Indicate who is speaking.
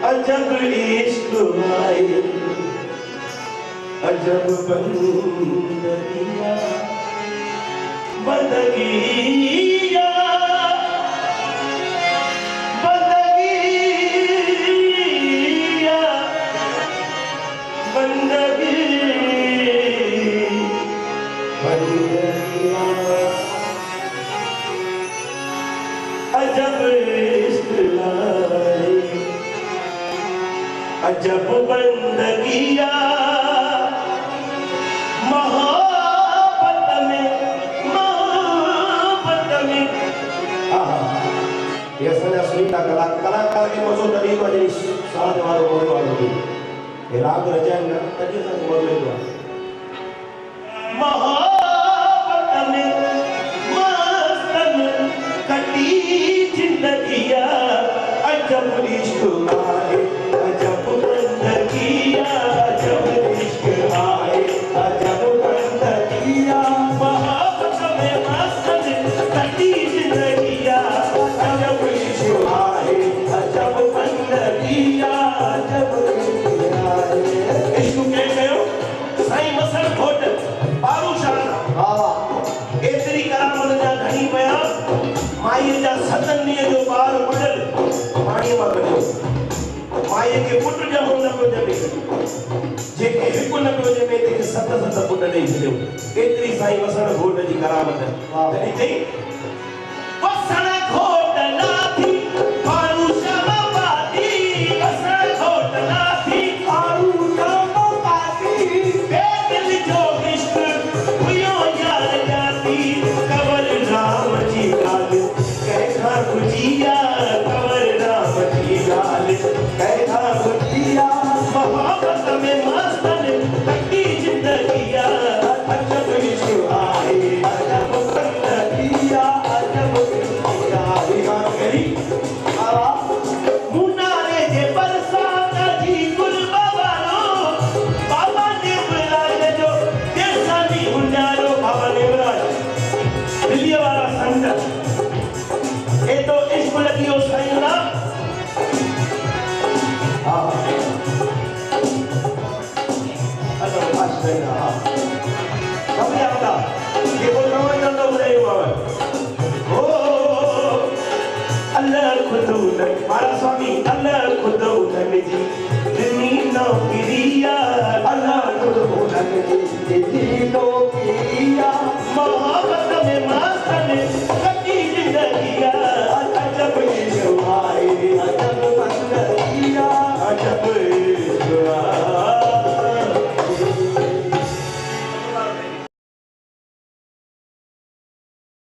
Speaker 1: अजब इश्क आए अजब बंदगिया बंदगिया बंदगिया बंदगी बंदगिया अजब इश्क आए अजब बंदगिया मोहब्बत में ये सजा सुनीता कलाकार के मौजूद नहीं तो जैसे साथ वालों को वालों की ये राग रचाएंगे तभी सब बोल रहे हो मोहब्बत में मस्त में कटी जिंदगिया अजब इश्क आए अजब बंदगिया अजब इश्क आए अजब बंदगिया मोहब्बत में मस्त में कटी जिंदगिया अजब इश्क आए अजब बंदगिया अजब इश्क आए इश्क के कयो साईं मसल घोट पारूशान एतरी करामत जा घणी पया माई जा सतन ॾींहं जो ॿार बुॾल पाणीअ मां कढियो माई के पुट ॼमो न पियो ॼमे जेके हिकु न पियो ॼमे तंहिंखे सत पुट ॾेई छॾियो एतिरी साईं वसण घोट जी करामत तॾहिं चई